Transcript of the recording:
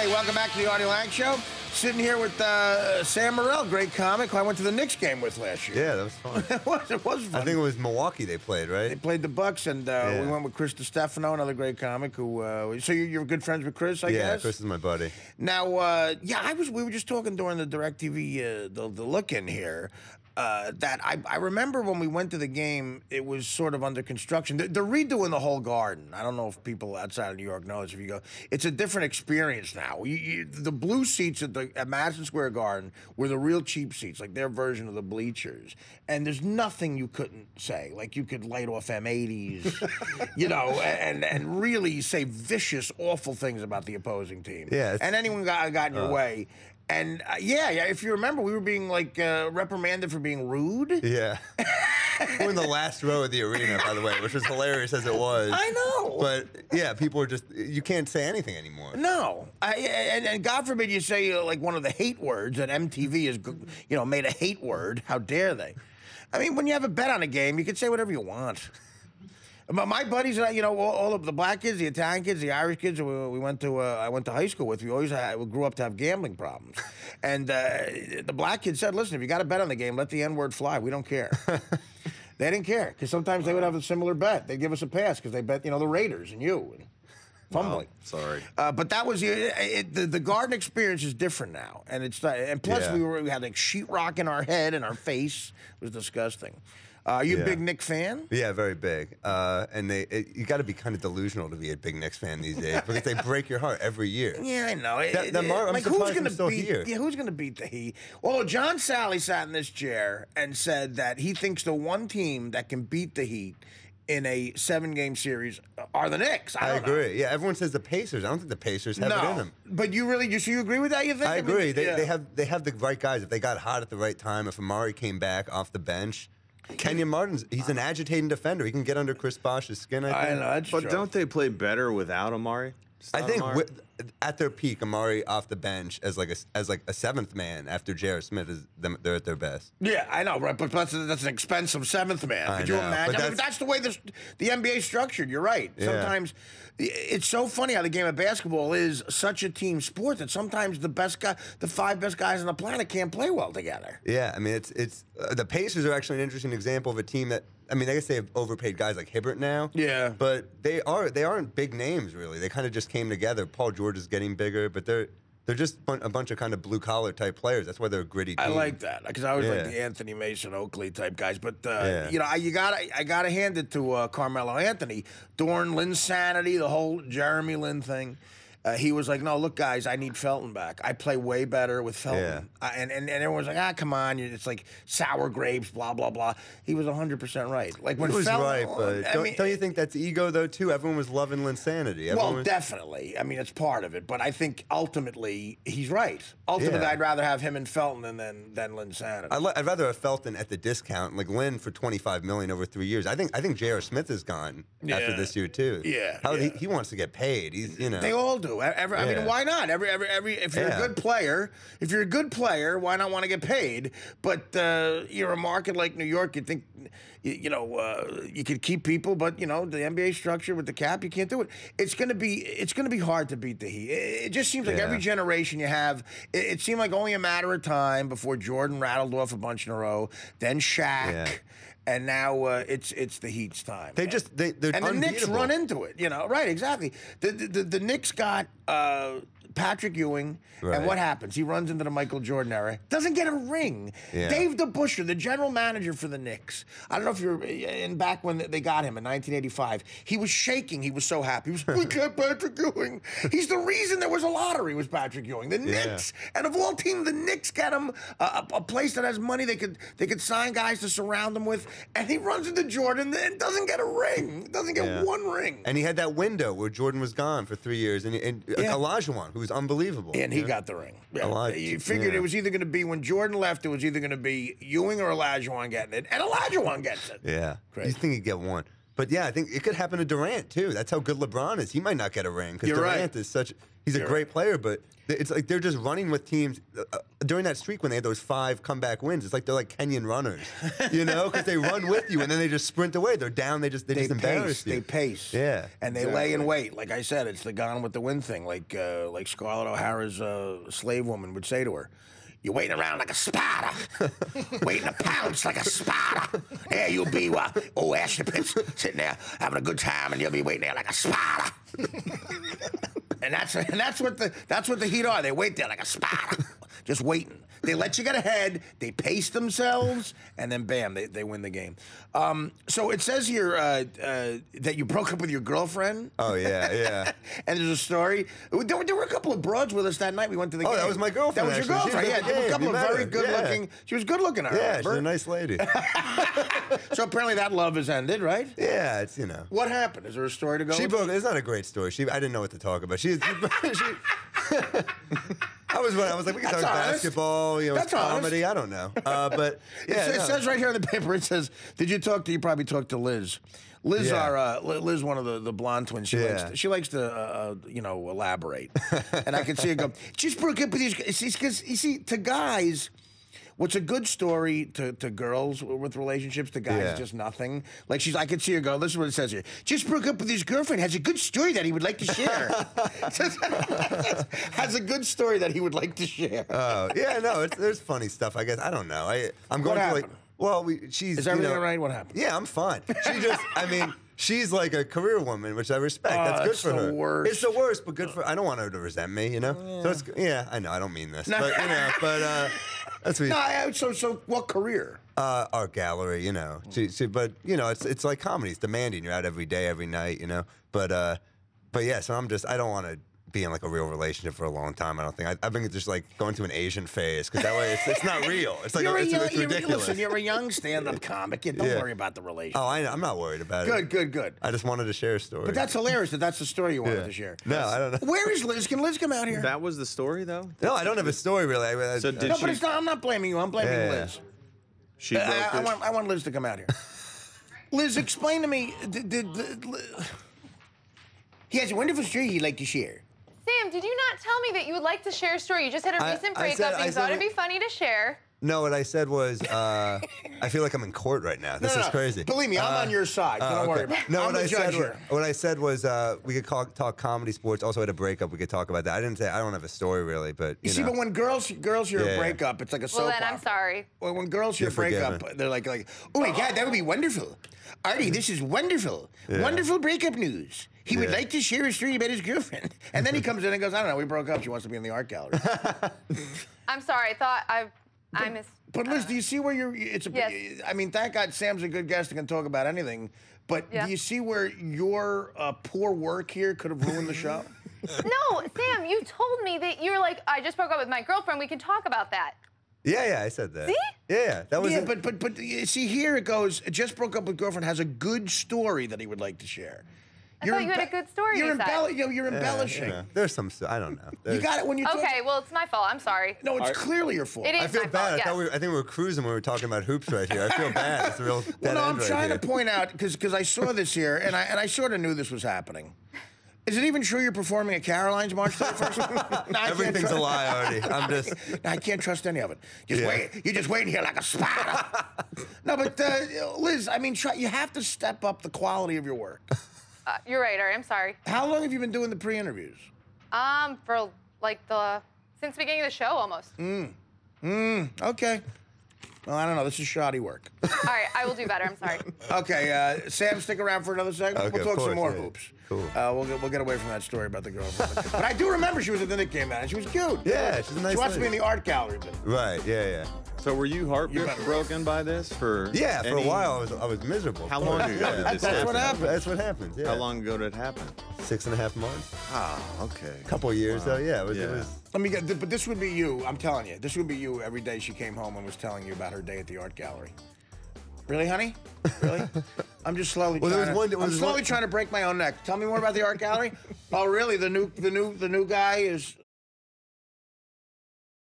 Hey, welcome back to the Artie Lange Show. Sitting here with Sam Morril, great comic, who I went to the Knicks game with last year. Yeah, that was fun. It was fun. I think it was Milwaukee they played, right? They played the Bucks, and we went with Chris DiStefano, another great comic. Who? So you're good friends with Chris, I guess? Yeah, Chris is my buddy. Now, we were just talking during the DirecTV, the look-in here. That I remember when we went to the game, it was sort of under construction. They're redoing the whole Garden. I don't know if people outside of New York know this. If you go, it's a different experience now. The blue seats at Madison Square Garden were the real cheap seats, like their version of the bleachers. And there's nothing you couldn't say. Like you could light off M80s, you know, and really say vicious, awful things about the opposing team. Yeah, and anyone got in your way. And yeah, if you remember, we were being like reprimanded for being rude. Yeah. We're in the last row of the arena, by the way, which was hilarious as it was. I know. But yeah, people are just, you can't say anything anymore. No. And God forbid you say like one of the hate words that MTV has, you know, made a hate word. How dare they? I mean, when you have a bet on a game, you can say whatever you want. But my buddies, you know, all of the black kids, the Italian kids, the Irish kids, I went to high school with. We grew up to have gambling problems, and the black kids said, "Listen, if you got to bet on the game, let the N-word fly. We don't care." They didn't care because sometimes they would have a similar bet. They'd give us a pass because they bet, you know, the Raiders and you. And fumbling. Wow, sorry. But that was the Garden experience is different now, and it's and plus we had like sheetrock in our head and our face. It was disgusting. Are you a big Knicks fan? Yeah, very big. And you got to be kind of delusional to be a big Knicks fan these days because they break your heart every year. Yeah, I know. I'm surprised I'm still here. Yeah, who's going to beat the Heat? Well, John Sally sat in this chair and said that he thinks the one team that can beat the Heat in a 7-game series are the Knicks. I agree. know. Yeah, everyone says the Pacers. I don't think the Pacers have it in them. But you agree with that? You think? I agree. They have the right guys. If they got hot at the right time, if Amari came back off the bench. Kenyon Martin's, he's an agitating defender. He can get under Chris Bosh's skin, I think. I know, that's true. Don't they play better without Amari? I think at their peak, Amari off the bench as like a seventh man after J.R. Smith they're at their best. Yeah, I know, right? But that's an expensive seventh man. Could you imagine? But I mean, that's the way the NBA is structured. You're right. Yeah. Sometimes it's so funny how the game of basketball is such a team sport that sometimes the 5 best guys on the planet can't play well together. Yeah, I mean it's the Pacers are actually an interesting example of a team that. I mean, I guess they have overpaid guys like Hibbert now. Yeah. But they aren't big names, really. They kind of just came together. Paul George is getting bigger, but they're just a bunch of kind of blue-collar type players. That's why they're a gritty team. I like that, because I always like the Anthony Mason, Oakley type guys. But, you know, I gotta hand it to Carmelo Anthony. During Linsanity, the whole Jeremy Lin thing. He was like, no, look, guys, I need Felton back. I play way better with Felton. Yeah. And everyone's like, come on. It's like sour grapes, blah, blah, blah. He was 100% right. Like when he was Felton, right, but don't you think that's ego, though, too? Everyone was loving Linsanity. Well, definitely. I mean, it's part of it. But I think ultimately he's right. Ultimately, I'd rather have him and Felton than Linsanity. I'd rather have Felton at the discount, like Lin for $25 million over 3 years. I think J.R. Smith is gone after this year, too. Yeah. He wants to get paid. He's, you know. They all do. I mean, why not? If you're a good player, why not want to get paid? But you're a market like New York. You think, you could keep people, but you know the NBA structure with the cap, you can't do it. It's gonna be hard to beat the Heat. It just seems like every generation you have. It seemed like only a matter of time before Jordan rattled off a bunch in a row, then Shaq. Yeah. And now it's the Heat's time. They're the Knicks run into it, you know. Right, exactly. The Knicks got Patrick Ewing, and what happens? He runs into the Michael Jordan era. Doesn't get a ring. Yeah. Dave DeBusschere, the general manager for the Knicks. I don't know if you're in back when they got him in 1985. He was shaking. He was so happy. He was, we got Patrick Ewing. He's the reason there was a lottery, was Patrick Ewing. The Knicks, and of all teams, the Knicks got him a place that has money they could sign guys to surround him with, and he runs into Jordan and doesn't get a ring. Doesn't get one ring. And he had that window where Jordan was gone for 3 years, and Olajuwon, who was unbelievable. And he got the ring. Yeah. You figured it was either going to be when Jordan left, it was either going to be Ewing or Olajuwon getting it, and Olajuwon gets it. Yeah. Crazy. You think he'd get one. But yeah, I think it could happen to Durant too. That's how good LeBron is. He might not get a ring because Durant is such. He's a great player, but it's like they're just running with teams during that streak when they had those 5 comeback wins. It's like they're like Kenyan runners, you know, because they run with you and then they just sprint away. They're down. They just embarrass you. They pace. Yeah, and they lay in wait. Like I said, it's the Gone with the Wind thing. Like Scarlett O'Hara's slave woman would say to her. You're waiting around like a spider, waiting to pounce like a spider. There you'll be, old Ashley Pitts sitting there having a good time, and you'll be waiting there like a spider. and that's what the Heat are. They wait there like a spider, just waiting. They let you get ahead. They pace themselves, and then bam, they win the game. So it says here that you broke up with your girlfriend. Oh yeah. And there's a story. There were a couple of broads with us that night. We went to the game. Oh, that was my girlfriend. That was your girlfriend. Yeah, there were a couple of very good-looking. She was good-looking. Yeah, she's a nice lady. So apparently that love has ended, right? Yeah, it's What happened? Is there a story to go? She with? broke. It's not a great story. I didn't know what to talk about. I was like, we can talk basketball, That's comedy. honest. I don't know. But yeah, it says right here in the paper. It says, "Did you talk to?" You probably talked to Liz. Liz, Liz, one of the blonde twins. She likes to elaborate, and I can see her go. Just broke up with these. Because you see, to guys. What's a good story to girls with relationships, to guys, just nothing. Like I could see her go, this is what it says here. Just broke up with his girlfriend, has a good story that he would like to share. Has a good story that he would like to share. Oh, yeah, no, there's funny stuff, I guess. I don't know. I'm going what to happened? She's. Is everything all right? What happened? Yeah, I'm fine. She's like a career woman, which I respect. That's good for her. Worst. It's the worst, but good for. I don't want her to resent me, you know. Yeah. So it's I know I don't mean this, but that's what. No, so what career? Art gallery, you know. But it's like comedy. It's demanding. You're out every day, every night, you know. But yeah. So I don't want to be in like a real relationship for a long time. I don't think. I've been just like going through an Asian phase because that way it's not real. It's like it's ridiculous. Listen, you're a young stand-up comic. Don't worry about the relationship. Oh, I'm not worried about it. Good. I just wanted to share a story. But that's hilarious. That's the story you wanted to share. No, I don't know. Where is Liz? Can Liz come out here? That was the story, though? No, I don't have a story really. But it's not. I'm not blaming you. I'm blaming Liz. She broke it. I want Liz to come out here. Liz, explain to me. He has a wonderful story he'd like to share. Sam, did you not tell me that you would like to share a story? You just had a recent breakup and you thought it'd be funny to share. No, what I said was, I feel like I'm in court right now. This is crazy. Believe me, I'm on your side. Don't worry about it. No, I'm the judge here. What I said was we could talk comedy, sports. Also, had a breakup. We could talk about that. I didn't say I don't have a story really, but you see, know. but when girls hear a breakup, it's like a soap opera. Well, then I'm sorry. Well, when girls hear breakup, they're like, oh my God, that would be wonderful. Artie, this is wonderful. Yeah. Wonderful breakup news. He would like to share a story about his girlfriend. And then he comes in and goes, I don't know, we broke up. She wants to be in the art gallery. I'm sorry. I thought I missed. But Liz, do you see where you're? Yes. I mean, thank God Sam's a good guest and can talk about anything. But do you see where your poor work here could have ruined the show? No, Sam, you told me that you were like, I just broke up with my girlfriend. We can talk about that. Yeah, I said that. See? Yeah, that was. Yeah, but see, here it goes. Just broke up with girlfriend, has a good story that he would like to share. I thought you had a good story. You're embellishing. You know, there's some. I don't know. You got it when you. Okay, well, it's my fault. I'm sorry. No, it's clearly your fault. It is I feel my bad. fault, I think we were cruising when we were talking about hoops right here. I feel bad. It's a real dead Well, no, I'm end trying right to point out because I saw this here and I sort of knew this was happening. Is it even true you're performing at Caroline's March 31st? No, Everything's a lie, Artie. I'm just. No, I can't trust any of it. Wait. You're just waiting here like a spider. No, but Liz, I mean, you have to step up the quality of your work. You're right, Ari. I'm sorry. How long have you been doing the pre-interviews? For like since the beginning of the show, almost. Okay. Well, I don't know. This is shoddy work. All right, I will do better. I'm sorry. Okay, Sam, stick around for another segment. Okay, we'll talk some more yeah. hoops. Cool. We'll get away from that story about the girlfriend. But I do remember she was at the Nick game, man. She was cute. Yeah, she's a nice. She wants to be in lady. the art gallery. Right. Yeah. So were you heartbroken by this for? Yeah, for a while I was miserable. How long ago did this That's what happen? happened. That's what happens. Yeah. How long ago did it happen? 6.5 months. Oh, okay. Couple years though. Yeah, it was. Let me get. But this would be you. I'm telling you. This would be you every day she came home and was telling you about her day at the art gallery. Really, honey? Really? I'm just slowly. I'm slowly trying to break my own neck. Tell me more about the art gallery. Oh, really? The new guy is.